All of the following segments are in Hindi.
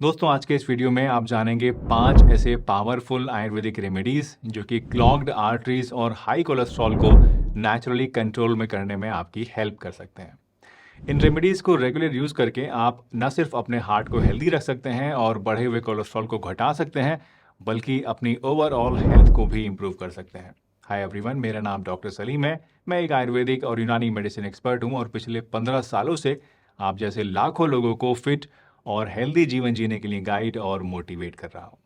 दोस्तों आज के इस वीडियो में आप जानेंगे 5 ऐसे पावरफुल आयुर्वेदिक रेमेडीज जो कि क्लॉग्ड आर्टरीज और हाई कोलेस्ट्रॉल को नेचुरली कंट्रोल में करने में आपकी हेल्प कर सकते हैं। इन रेमेडीज को रेगुलर यूज करके आप न सिर्फ अपने हार्ट को हेल्दी रख सकते हैं और बढ़े हुए कोलेस्ट्रॉल को घटा सकते हैं, बल्कि अपनी ओवरऑल हेल्थ को भी इम्प्रूव कर सकते हैं। हाय एवरीवन, मेरा नाम डॉक्टर सलीम है। मैं एक आयुर्वेदिक और यूनानी मेडिसिन एक्सपर्ट हूं और पिछले 15 सालों से आप जैसे लाखों लोगों को फिट और हेल्दी जीवन जीने के लिए गाइड और मोटिवेट कर रहा हूँ।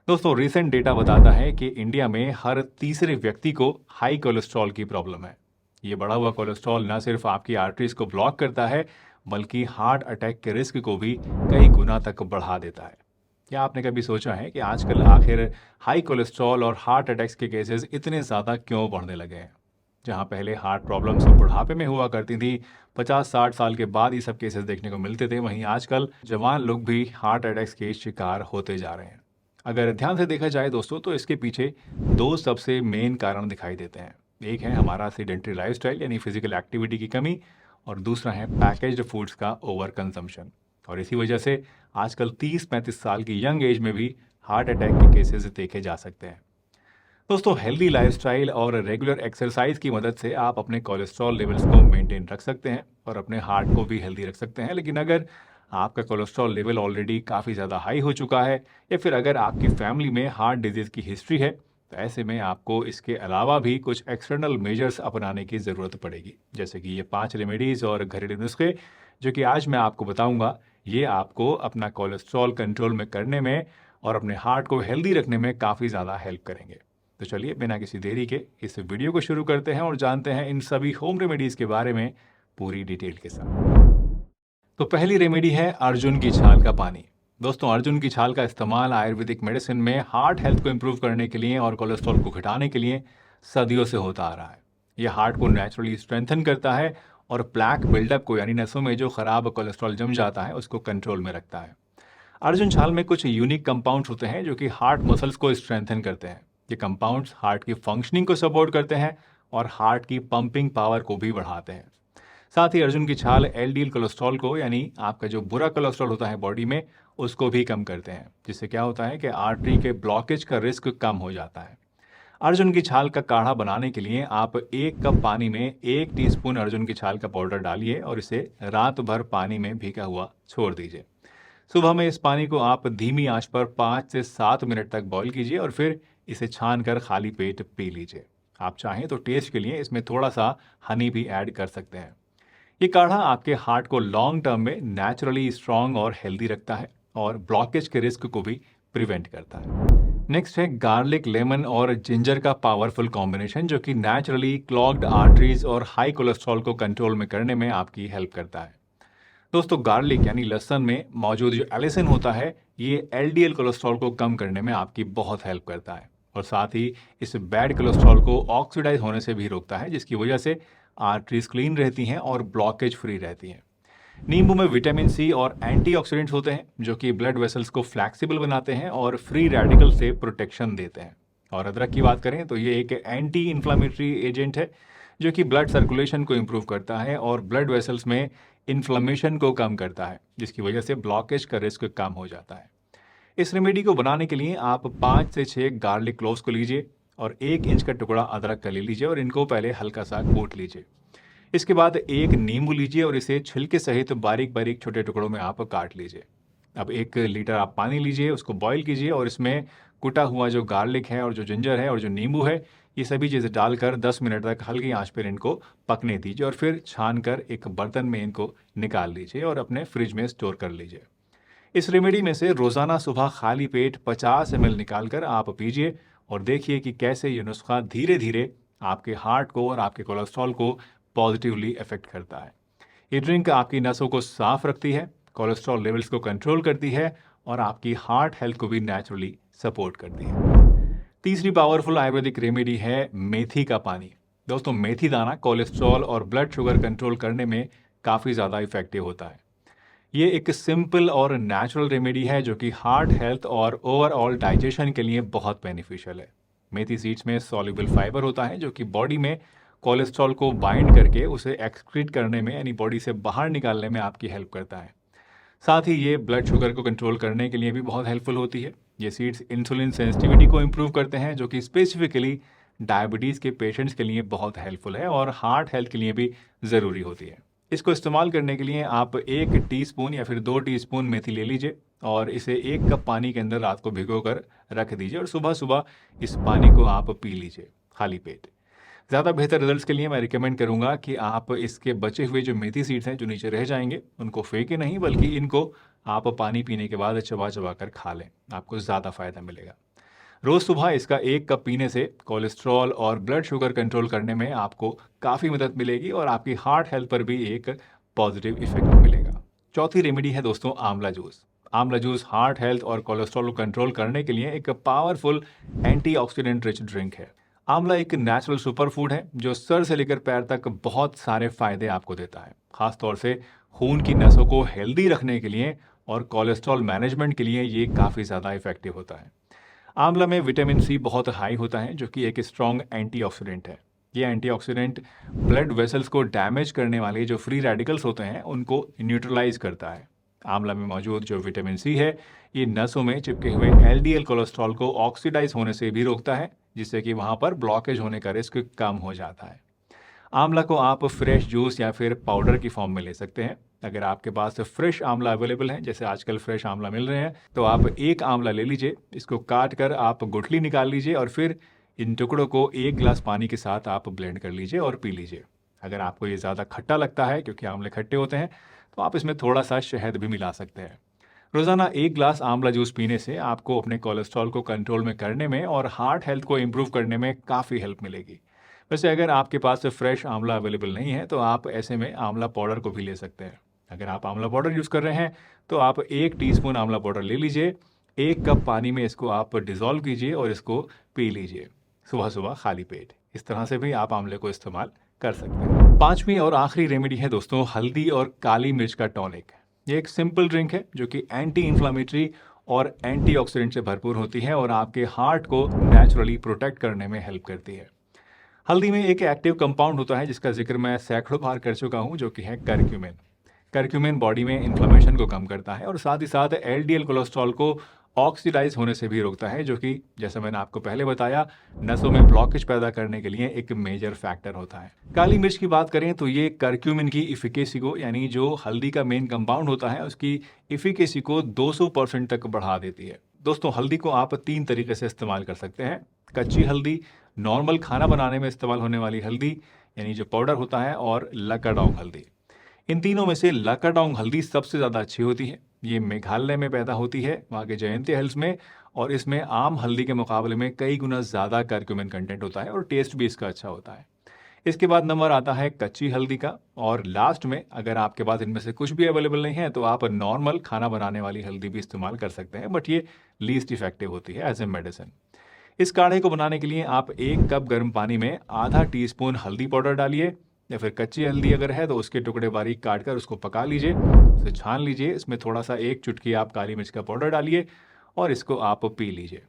दोस्तों, रिसेंट डेटा बताता है कि इंडिया में हर तीसरे व्यक्ति को हाई कोलेस्ट्रॉल की प्रॉब्लम है। ये बढ़ा हुआ कोलेस्ट्रॉल न सिर्फ आपकी आर्टरीज को ब्लॉक करता है, बल्कि हार्ट अटैक के रिस्क को भी कई गुना तक बढ़ा देता है। क्या आपने कभी सोचा है कि आजकल आखिर हाई कोलेस्ट्रॉल और हार्ट अटैक्स के केसेस इतने ज़्यादा क्यों बढ़ने लगे हैं? जहाँ पहले हार्ट प्रॉब्लम्स बुढ़ापे में हुआ करती थी, 50-60 साल के बाद ये सब केसेस देखने को मिलते थे, वहीं आजकल जवान लोग भी हार्ट अटैक्स के शिकार होते जा रहे हैं। अगर ध्यान से देखा जाए दोस्तों, तो इसके पीछे दो सबसे मेन कारण दिखाई देते हैं। एक है हमारा सेडेंटरी लाइफस्टाइल यानी फिजिकल एक्टिविटी की कमी, और दूसरा है पैकेज्ड फूड्स का ओवर कंजम्पशन। और इसी वजह से आजकल 30-35 साल की यंग एज में भी हार्ट अटैक के केसेस देखे जा सकते हैं। दोस्तों, हेल्दी लाइफस्टाइल और रेगुलर एक्सरसाइज की मदद से आप अपने कोलेस्ट्रॉल लेवल्स को मेंटेन रख सकते हैं और अपने हार्ट को भी हेल्दी रख सकते हैं। लेकिन अगर आपका कोलेस्ट्रॉल लेवल ऑलरेडी काफ़ी ज़्यादा हाई हो चुका है, या फिर अगर आपकी फैमिली में हार्ट डिजीज़ की हिस्ट्री है, तो ऐसे में आपको इसके अलावा भी कुछ एक्सटर्नल मेजर्स अपनाने की ज़रूरत पड़ेगी। जैसे कि ये 5 रेमेडीज़ और घरेलू नुस्खे जो कि आज मैं आपको बताऊंगा, ये आपको अपना कोलेस्ट्रॉल कंट्रोल में करने में और अपने हार्ट को हेल्दी रखने में काफ़ी ज़्यादा हेल्प करेंगे। तो चलिए बिना किसी देरी के इस वीडियो को शुरू करते हैं और जानते हैं इन सभी होम रेमेडीज के बारे में पूरी डिटेल के साथ। तो पहली रेमेडी है अर्जुन की छाल का पानी। दोस्तों, अर्जुन की छाल का इस्तेमाल आयुर्वेदिक मेडिसिन में हार्ट हेल्थ को इम्प्रूव करने के लिए और कोलेस्ट्रॉल को घटाने के लिए सदियों से होता आ रहा है। यह हार्ट को नेचुरली स्ट्रेंथन करता है और प्लैक बिल्डअप को यानी नसों में जो खराब कोलेस्ट्रॉल जम जाता है उसको कंट्रोल में रखता है। अर्जुन छाल में कुछ यूनिक कंपाउंड्स होते हैं जो कि हार्ट मसल्स को स्ट्रेंथन करते हैं। ये कंपाउंड्स हार्ट की फंक्शनिंग को सपोर्ट करते हैं और हार्ट की पंपिंग पावर को भी बढ़ाते हैं। साथ ही अर्जुन की छाल एलडीएल कोलेस्ट्रॉल को यानी आपका जो बुरा कोलेस्ट्रॉल होता है बॉडी में, उसको भी कम करते हैं, जिससे क्या होता है कि आर्टरी के ब्लॉकेज का रिस्क कम हो जाता है। अर्जुन की छाल का काढ़ा बनाने के लिए आप 1 कप पानी में 1 टीस्पून अर्जुन की छाल का पाउडर डालिए और इसे रात भर पानी में भीगा हुआ छोड़ दीजिए। सुबह में इस पानी को आप धीमी आंच पर 5 से 7 मिनट तक बॉईल कीजिए और फिर इसे छान कर खाली पेट पी लीजिए। आप चाहें तो टेस्ट के लिए इसमें थोड़ा सा हनी भी ऐड कर सकते हैं। ये काढ़ा आपके हार्ट को लॉन्ग टर्म में नेचुरली स्ट्रांग और हेल्दी रखता है और ब्लॉकेज के रिस्क को भी प्रिवेंट करता है। नेक्स्ट है गार्लिक, लेमन और जिंजर का पावरफुल कॉम्बिनेशन जो कि नेचुरली क्लॉग्ड आर्टरीज और हाई कोलेस्ट्रॉल को कंट्रोल में करने में आपकी हेल्प करता है। दोस्तों, गार्लिक यानी लहसुन में मौजूद जो एलिसिन होता है, ये एलडीएल कोलेस्ट्रॉल को कम करने में आपकी बहुत हेल्प करता है और साथ ही इस बैड कोलेस्ट्रॉल को ऑक्सीडाइज होने से भी रोकता है, जिसकी वजह से आर्टरीज क्लीन रहती हैं और ब्लॉकेज फ्री रहती हैं। नींबू में विटामिन सी और एंटीऑक्सीडेंट्स होते हैं जो कि ब्लड वेसल्स को फ्लैक्सिबल बनाते हैं और फ्री रेडिकल से प्रोटेक्शन देते हैं। और अदरक की बात करें तो ये एक एंटी इन्फ्लामेटरी एजेंट है जो कि ब्लड सर्कुलेशन को इम्प्रूव करता है और ब्लड वेसल्स में इन्फ्लेमेशन को कम करता है, जिसकी वजह से ब्लॉकेज का रिस्क कम हो जाता है। इस रेमेडी को बनाने के लिए आप 5 से 6 गार्लिक क्लोव्स को लीजिए और 1 इंच का टुकड़ा अदरक का ले लीजिए और इनको पहले हल्का सा कूट लीजिए। इसके बाद 1 नींबू लीजिए और इसे छिलके सहित बारीक बारीक छोटे टुकड़ों में आप काट लीजिए। अब 1 लीटर आप पानी लीजिए, उसको बॉईल कीजिए और इसमें कुटा हुआ जो गार्लिक है और जो जिंजर है और जो नींबू है, ये सभी चीज़ें डालकर 10 मिनट तक हल्की आंच पर इनको पकने दीजिए और फिर छान कर एक बर्तन में इनको निकाल लीजिए और अपने फ्रिज में स्टोर कर लीजिए। इस रेमेडी में से रोज़ाना सुबह खाली पेट 50 ml निकाल कर आप पीजिए और देखिए कि कैसे ये नुस्खा धीरे धीरे आपके हार्ट को और आपके कोलेस्ट्रॉल को पॉजिटिवली इफेक्ट करता है। ये ड्रिंक आपकी नसों को साफ रखती है, कोलेस्ट्रॉल लेवल्स को कंट्रोल करती है और आपकी हार्ट हेल्थ को भी नेचुरली सपोर्ट करती है। तीसरी पावरफुल आयुर्वेदिक रेमेडी है मेथी का पानी। दोस्तों, मेथी दाना कोलेस्ट्रॉल और ब्लड शुगर कंट्रोल करने में काफ़ी ज़्यादा इफेक्टिव होता है। ये एक सिंपल और नेचुरल रेमेडी है जो कि हार्ट हेल्थ और ओवरऑल डाइजेशन के लिए बहुत बेनिफिशियल है। मेथी सीड्स में सॉल्युबल फाइबर होता है जो कि बॉडी में कोलेस्ट्रॉल को बाइंड करके उसे एक्सक्रीट करने में यानी बॉडी से बाहर निकालने में आपकी हेल्प करता है। साथ ही ये ब्लड शुगर को कंट्रोल करने के लिए भी बहुत हेल्पफुल होती है। ये सीड्स इंसुलिन सेंसिटिविटी को इम्प्रूव करते हैं, जो कि स्पेसिफिकली डायबिटीज़ के पेशेंट्स के लिए बहुत हेल्पफुल है और हार्ट हेल्थ के लिए भी ज़रूरी होती है। इसको इस्तेमाल करने के लिए आप 1 टीस्पून या फिर 2 टीस्पून मेथी ले लीजिए और इसे 1 कप पानी के अंदर रात को भिगो कर रख दीजिए और सुबह सुबह इस पानी को आप पी लीजिए खाली पेट। ज़्यादा बेहतर रिजल्ट्स के लिए मैं रिकमेंड करूंगा कि आप इसके बचे हुए जो मेथी सीड्स हैं जो नीचे रह जाएंगे उनको फेंके नहीं, बल्कि इनको आप पानी पीने के बाद चबा चबा कर खा लें, आपको ज़्यादा फायदा मिलेगा। रोज़ सुबह इसका 1 कप पीने से कोलेस्ट्रॉल और ब्लड शुगर कंट्रोल करने में आपको काफ़ी मदद मिलेगी और आपकी हार्ट हेल्थ पर भी एक पॉजिटिव इफेक्ट मिलेगा। चौथी रेमेडी है दोस्तों आंवला जूस। आंवला जूस हार्ट हेल्थ और कोलेस्ट्रॉल को कंट्रोल करने के लिए एक पावरफुल एंटीऑक्सीडेंट रिच ड्रिंक है। आंवला एक नेचुरल सुपर फूड है जो सर से लेकर पैर तक बहुत सारे फायदे आपको देता है। खासतौर से खून की नसों को हेल्दी रखने के लिए और कोलेस्ट्रॉल मैनेजमेंट के लिए ये काफ़ी ज़्यादा इफेक्टिव होता है। आंवला में विटामिन सी बहुत हाई होता है, जो कि एक स्ट्रॉन्ग एंटीऑक्सीडेंट है। ये एंटीऑक्सीडेंट ब्लड वेसल्स को डैमेज करने वाले जो फ्री रेडिकल्स होते हैं उनको न्यूट्रलाइज करता है। आंवला में मौजूद जो विटामिन सी है ये नसों में चिपके हुए एलडीएल कोलेस्ट्रॉल को ऑक्सीडाइज होने से भी रोकता है, जिससे कि वहाँ पर ब्लॉकेज होने का रिस्क कम हो जाता है। आंवला को आप फ्रेश जूस या फिर पाउडर की फॉर्म में ले सकते हैं। अगर आपके पास फ्रेश आंवला अवेलेबल है, जैसे आजकल फ्रेश आंवला मिल रहे हैं, तो आप 1 आंवला ले लीजिए, इसको काट कर आप गुठली निकाल लीजिए और फिर इन टुकड़ों को 1 गिलास पानी के साथ आप ब्लेंड कर लीजिए और पी लीजिए। अगर आपको ये ज़्यादा खट्टा लगता है, क्योंकि आंवले खट्टे होते हैं, तो आप इसमें थोड़ा सा शहद भी मिला सकते हैं। रोज़ाना 1 गिलास आंवला जूस पीने से आपको अपने कोलेस्ट्रॉल को कंट्रोल में करने में और हार्ट हेल्थ को इम्प्रूव करने में काफ़ी हेल्प मिलेगी। वैसे अगर आपके पास फ्रेश आंवला अवेलेबल नहीं है, तो आप ऐसे में आंवला पाउडर को भी ले सकते हैं। अगर आप आंवला पाउडर यूज़ कर रहे हैं, तो आप 1 टीस्पून आंवला पाउडर ले लीजिए, 1 कप पानी में इसको आप डिज़ोल्व कीजिए और इसको पी लीजिए सुबह सुबह खाली पेट। इस तरह से भी आप आंवले को इस्तेमाल कर सकते हैं। 5वीं और आखिरी रेमेडी है दोस्तों हल्दी और काली मिर्च का टॉनिक। ये एक सिंपल ड्रिंक है जो कि एंटी इन्फ्लामेटरी और एंटीऑक्सीडेंट से भरपूर होती है और आपके हार्ट को नेचुरली प्रोटेक्ट करने में हेल्प करती है। हल्दी में एक एक्टिव कंपाउंड होता है जिसका जिक्र मैं सैकड़ों बार कर चुका हूं, जो कि है करक्यूमिन। करक्यूमिन बॉडी में इन्फ्लेमेशन को कम करता है और साथ ही साथ एलडीएल कोलेस्ट्रॉल को ऑक्सीडाइज होने से भी रोकता है, जो कि जैसा मैंने आपको पहले बताया नसों में ब्लॉकेज पैदा करने के लिए एक मेजर फैक्टर होता है। काली मिर्च की बात करें तो ये करक्यूमिन की इफिकेसी को, यानी जो हल्दी का मेन कंपाउंड होता है उसकी इफिकेसी को 200% तक बढ़ा देती है। दोस्तों हल्दी को आप 3 तरीके से इस्तेमाल कर सकते हैं। कच्ची हल्दी, नॉर्मल खाना बनाने में इस्तेमाल होने वाली हल्दी यानी जो पाउडर होता है, और लकाडोंग हल्दी। इन तीनों में से लकाडोंग हल्दी सबसे ज़्यादा अच्छी होती है। ये मेघालय में पैदा होती है, वहाँ के जयंती हिल्स में, और इसमें आम हल्दी के मुकाबले में कई गुना ज़्यादा करक्यूमिन कंटेंट होता है और टेस्ट भी इसका अच्छा होता है। इसके बाद नंबर आता है कच्ची हल्दी का, और लास्ट में अगर आपके पास इनमें से कुछ भी अवेलेबल नहीं है तो आप नॉर्मल खाना बनाने वाली हल्दी भी इस्तेमाल कर सकते हैं, बट ये लीस्ट इफेक्टिव होती है एज ए मेडिसिन। इस काढ़े को बनाने के लिए आप 1 कप गर्म पानी में आधा टीस्पून हल्दी पाउडर डालिए, या फिर कच्ची हल्दी अगर है तो उसके टुकड़े बारीक काट कर उसको पका लीजिए, उसे छान लीजिए। इसमें थोड़ा सा 1 चुटकी आप काली मिर्च का पाउडर डालिए और इसको आप पी लीजिए।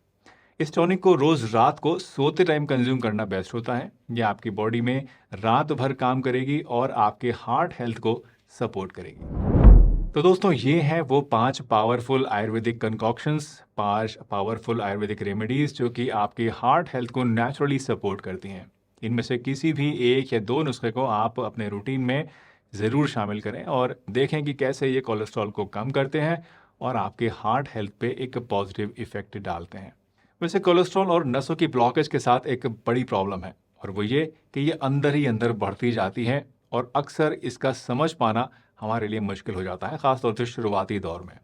इस टॉनिक को रोज़ रात को सोते टाइम कंज्यूम करना बेस्ट होता है। यह आपकी बॉडी में रात भर काम करेगी और आपके हार्ट हेल्थ को सपोर्ट करेगी। तो दोस्तों ये हैं वो 5 powerful Ayurvedic concoctions, 5 powerful Ayurvedic remedies जो कि आपके हार्ट हेल्थ को नेचुरली सपोर्ट करती हैं। इनमें से किसी भी 1 या 2 नुस्खे को आप अपने रूटीन में ज़रूर शामिल करें और देखें कि कैसे ये कोलेस्ट्रॉल को कम करते हैं और आपके हार्ट हेल्थ पे एक पॉजिटिव इफेक्ट डालते हैं। वैसे कोलेस्ट्रॉल और नसों की ब्लॉकेज के साथ एक बड़ी प्रॉब्लम है, और वो ये कि ये अंदर ही अंदर बढ़ती जाती है और अक्सर इसका समझ पाना हमारे लिए मुश्किल हो जाता है, ख़ासतौर से शुरुआती दौर में।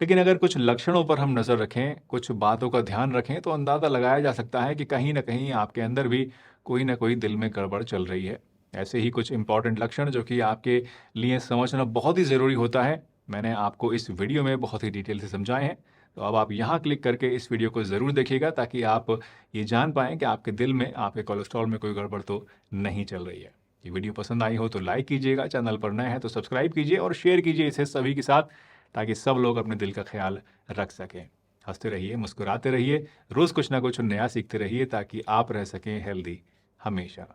लेकिन अगर कुछ लक्षणों पर हम नज़र रखें, कुछ बातों का ध्यान रखें, तो अंदाज़ा लगाया जा सकता है कि कहीं ना कहीं आपके अंदर भी कोई ना कोई दिल में गड़बड़ चल रही है। ऐसे ही कुछ इंपॉर्टेंट लक्षण जो कि आपके लिए समझना बहुत ही ज़रूरी होता है, मैंने आपको इस वीडियो में बहुत ही डिटेल से समझाए हैं। तो अब आप यहाँ क्लिक करके इस वीडियो को ज़रूर देखिएगा, ताकि आप ये जान पाएँ कि आपके दिल में, आपके कोलेस्ट्रॉल में कोई गड़बड़ तो नहीं चल रही है। ये वीडियो पसंद आई हो तो लाइक कीजिएगा, चैनल पर नए हैं तो सब्सक्राइब कीजिए और शेयर कीजिए इसे सभी के साथ, ताकि सब लोग अपने दिल का ख्याल रख सकें। हंसते रहिए, मुस्कुराते रहिए, रोज़ कुछ ना कुछ नया सीखते रहिए, ताकि आप रह सकें हेल्दी हमेशा।